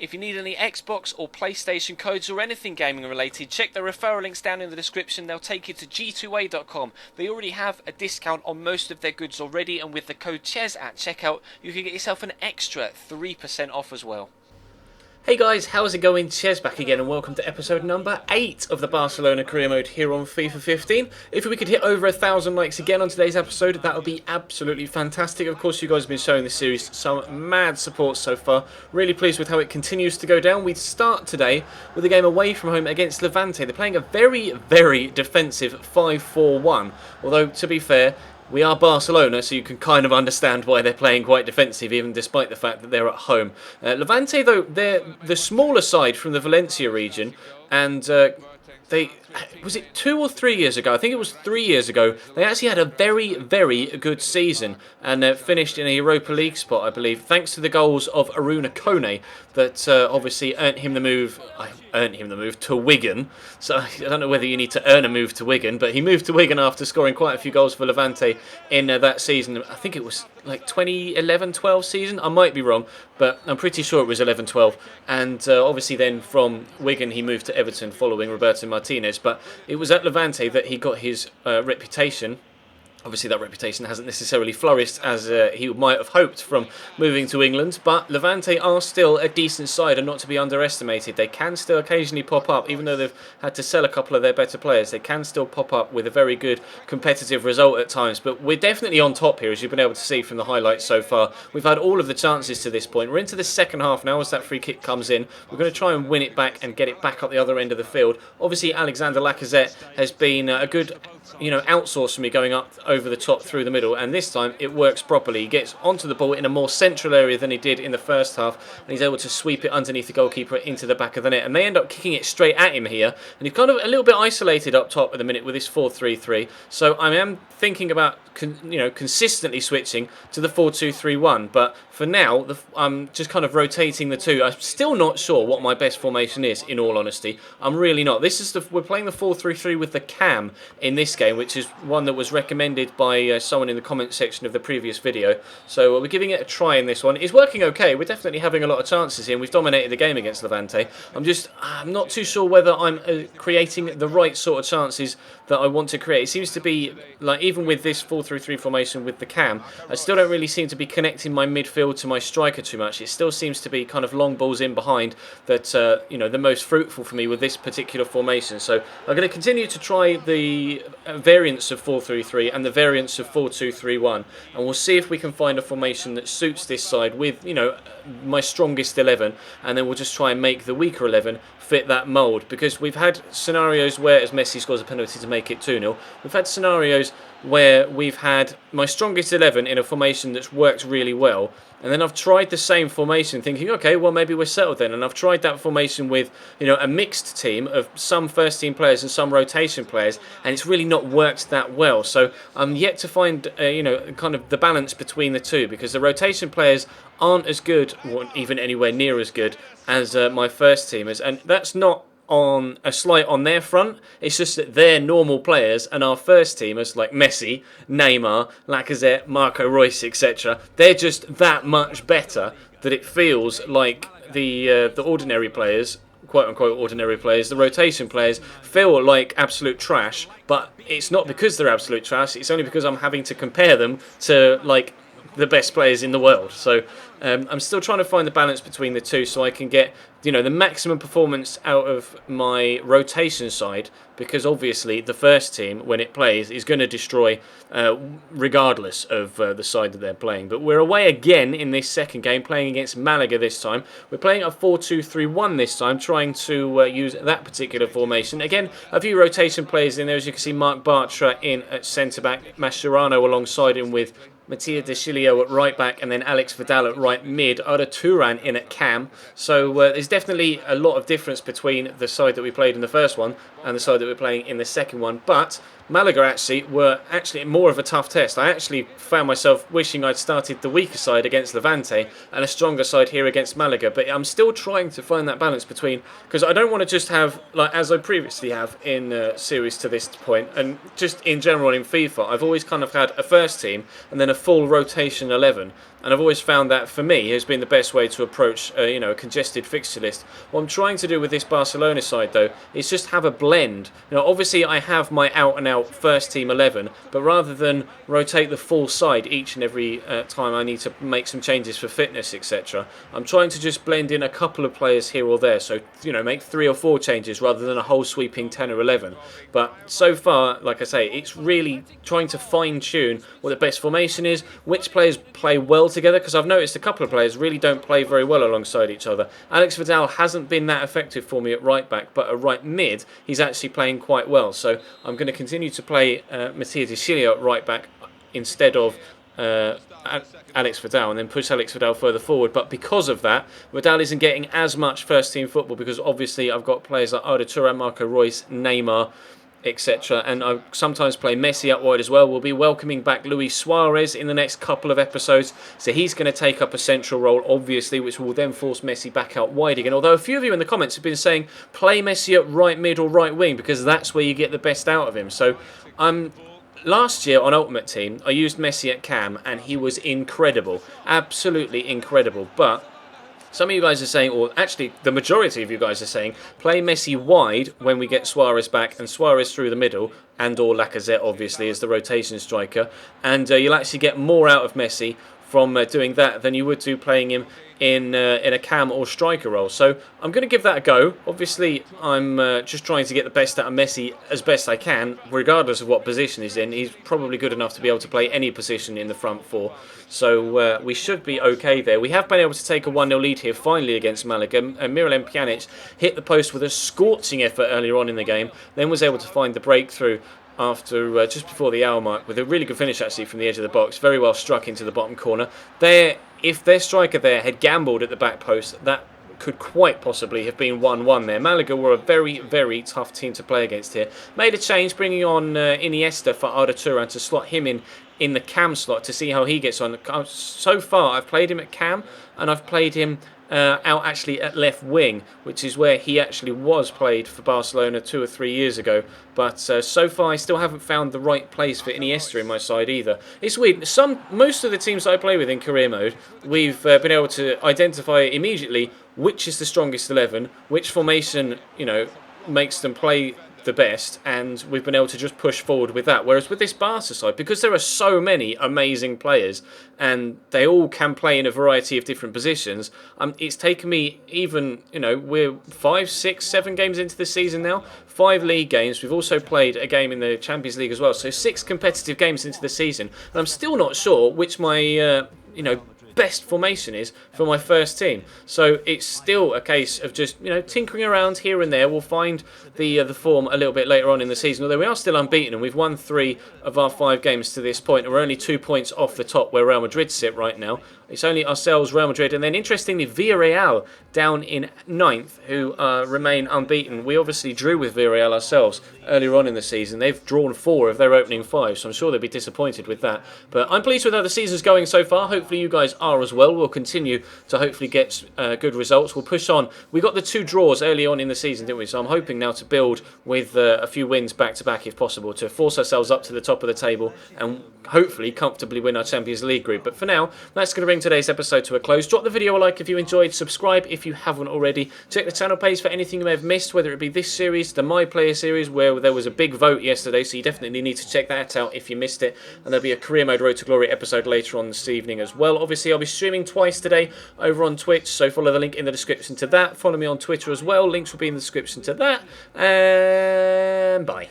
If you need any Xbox or PlayStation codes or anything gaming related, check the referral links down in the description. They'll take you to g2a.com. They already have a discount on most of their goods already, and with the code CHES at checkout, you can get yourself an extra 3% off as well. Hey guys, how's it going? Ches back again, and welcome to episode number 8 of the Barcelona career mode here on FIFA 15. If we could hit over 1,000 likes again on today's episode, that would be absolutely fantastic. Of course, you guys have been showing this series some mad support so far. Really pleased with how it continues to go down. We start today with a game away from home against Levante. They're playing a very, very defensive 5-4-1. Although, to be fair, we are Barcelona, so you can kind of understand why they're playing quite defensive, even despite the fact that they're at home. Levante, though, they're the smaller side from the Valencia region, and was it 2 or 3 years ago? I think it was 3 years ago. They actually had a very, very good season and finished in a Europa League spot, I believe, thanks to the goals of Aruna Kone that obviously earned him the move to Wigan. So I don't know whether you need to earn a move to Wigan, but he moved to Wigan after scoring quite a few goals for Levante in that season. I think it was like 2011-12 season. I might be wrong, but I'm pretty sure it was 11-12. And obviously then from Wigan he moved to Everton following Roberto Martinez. But it was at Levante that he got his reputation. Obviously that reputation hasn't necessarily flourished as he might have hoped from moving to England, but Levante are still a decent side and not to be underestimated. They can still occasionally pop up, even though they've had to sell a couple of their better players. They can still pop up with a very good competitive result at times, but we're definitely on top here, as you've been able to see from the highlights so far. We've had all of the chances to this point. We're into the second half now as that free kick comes in. We're going to try and win it back and get it back up the other end of the field. Obviously Alexander Lacazette has been a good outsource for me going up over the top through the middle, and this time it works properly. He gets onto the ball in a more central area than he did in the first half, and he's able to sweep it underneath the goalkeeper into the back of the net, and they end up kicking it straight at him here, and he's kind of a little bit isolated up top at the minute with this 4-3-3, so I am thinking about consistently switching to the 4-2-3-1, but for now I'm just kind of rotating the two. I'm still not sure what my best formation is, in all honesty. I'm really not. We're playing the 4-3-3 with the cam in this game, which is one that was recommended by someone in the comment section of the previous video, so we're giving it a try in this one. It's working okay. We're definitely having a lot of chances here, and we've dominated the game against Levante. I'm not too sure whether I'm creating the right sort of chances that I want to create. It seems to be like, even with this 4-3-3 formation with the cam, I still don't really seem to be connecting my midfield to my striker too much. It still seems to be kind of long balls in behind that the most fruitful for me with this particular formation. So I'm going to continue to try the variants of 4-3-3 and the variants of 4-2-3-1, and we'll see if we can find a formation that suits this side with my strongest 11, and then we'll just try and make the weaker 11 fit that mould, because we've had scenarios where, as Messi scores a penalty to make it 2-0, we've had scenarios where we've had my strongest 11 in a formation that's worked really well, and then I've tried the same formation thinking, okay, well maybe we're settled then, and I've tried that formation with a mixed team of some first team players and some rotation players, and it's really not worked that well. So I'm yet to find kind of the balance between the two, because the rotation players aren't as good, or even anywhere near as good, as my first teamers, and that's not on a slight on their front. It's just that they're normal players, and our first teamers like Messi, Neymar, Lacazette, Marco Reus, etc., they're just that much better that it feels like the ordinary players, quote unquote ordinary players, the rotation players, feel like absolute trash. But it's not because they're absolute trash, it's only because I'm having to compare them to like the best players in the world. So I'm still trying to find the balance between the two, so I can get the maximum performance out of my rotation side, because obviously the first team, when it plays, is going to destroy regardless of the side that they're playing. But we're away again in this second game, playing against Malaga this time. We're playing a 4-2-3-1 this time, trying to use that particular formation. Again, a few rotation players in there, as you can see. Marc Bartra in at centre-back, Mascherano alongside him with Mattia De Chilio at right back, and then Alex Vidal at right mid, Arda Turan in at cam. So there's definitely a lot of difference between the side that we played in the first one and the side that we're playing in the second one. But Malaga actually were more of a tough test. I actually found myself wishing I'd started the weaker side against Levante and a stronger side here against Malaga, but I'm still trying to find that balance between, because I don't want to just have, like as I previously have in series to this point, and just in general in FIFA, I've always kind of had a first team and then a full rotation 11. And I've always found that, for me, has been the best way to approach, a congested fixture list. What I'm trying to do with this Barcelona side, though, is just have a blend. Obviously, I have my out-and-out first team 11, but rather than rotate the full side each and every time I need to make some changes for fitness, etc., I'm trying to just blend in a couple of players here or there. So, make 3 or 4 changes rather than a whole sweeping 10 or 11. But so far, like I say, it's really trying to fine-tune what the best formation is, which players play well together, because I've noticed a couple of players really don't play very well alongside each other. Alex Vidal hasn't been that effective for me at right back, but at right mid he's actually playing quite well, so I'm going to continue to play Matías de Chilio at right back instead of Alex Vidal, and then push Alex Vidal further forward. But because of that, Vidal isn't getting as much first team football, because obviously I've got players like Arda Turan, Marco Reus, Neymar, etc. And I sometimes play Messi up wide as well. We'll be welcoming back Luis Suarez in the next couple of episodes, so he's going to take up a central role, obviously, which will then force Messi back out wide again. Although a few of you in the comments have been saying play Messi at right mid or right wing, because that's where you get the best out of him. So last year on Ultimate Team, I used Messi at cam, and he was incredible, absolutely incredible. But some of you guys are saying, or actually the majority of you guys are saying, play Messi wide when we get Suarez back, and Suarez through the middle, and or Lacazette obviously as the rotation striker, and you'll actually get more out of Messi from doing that than you would do playing him in a cam or striker role. So I'm going to give that a go. Obviously, I'm just trying to get the best out of Messi as best I can, regardless of what position he's in. He's probably good enough to be able to play any position in the front four. So we should be okay there. We have been able to take a 1-0 lead here finally against Malaga. Miralem Pjanic hit the post with a scorching effort earlier on in the game, then was able to find the breakthrough after just before the hour mark with a really good finish actually from the edge of the box. Very well struck into the bottom corner. If their striker there had gambled at the back post, that could quite possibly have been 1-1 there. Malaga were a very, very tough team to play against here. Made a change, bringing on Iniesta for Arda Turan to slot him in the cam slot to see how he gets on. So far, I've played him at cam, and I've played him out actually at left wing, which is where he actually was played for Barcelona 2 or 3 years ago. But so far I still haven't found the right place for Iniesta in my side either. It's weird. Most of the teams that I play with in career mode, we've been able to identify immediately which is the strongest 11, which formation makes them play the best, and we've been able to just push forward with that. Whereas with this Barca side, because there are so many amazing players and they all can play in a variety of different positions, it's taken me even, we're 5, 6, 7 games into the season now, 5 league games. We've also played a game in the Champions League as well, so 6 competitive games into the season, and I'm still not sure which my best formation is for my first team. So it's still a case of just tinkering around here and there. We'll find the form a little bit later on in the season, although we are still unbeaten and we've won 3 of our 5 games to this point, and we're only 2 points off the top where Real Madrid sit right now. It's only ourselves, Real Madrid, and then interestingly Villarreal down in 9th, who remain unbeaten. We obviously drew with Villarreal ourselves earlier on in the season. They've drawn 4 of their opening 5, so I'm sure they'll be disappointed with that. But I'm pleased with how the season's going so far. Hopefully you guys are as well. We'll continue to hopefully get good results. We'll push on. We got the 2 draws early on in the season, didn't we? So I'm hoping now to build with a few wins back-to-back if possible, to force ourselves up to the top of the table and hopefully comfortably win our Champions League group. But for now, that's going to bring today's episode to a close. Drop the video a like if you enjoyed, subscribe if you haven't already, check the channel page for anything you may have missed, whether it be this series, the My Player series, where there was a big vote yesterday, so you definitely need to check that out if you missed it, and there'll be a Career Mode Road to Glory episode later on this evening as well. Obviously I'll be streaming twice today over on Twitch, so follow the link in the description to that. Follow me on Twitter as well, links will be in the description to that, and bye.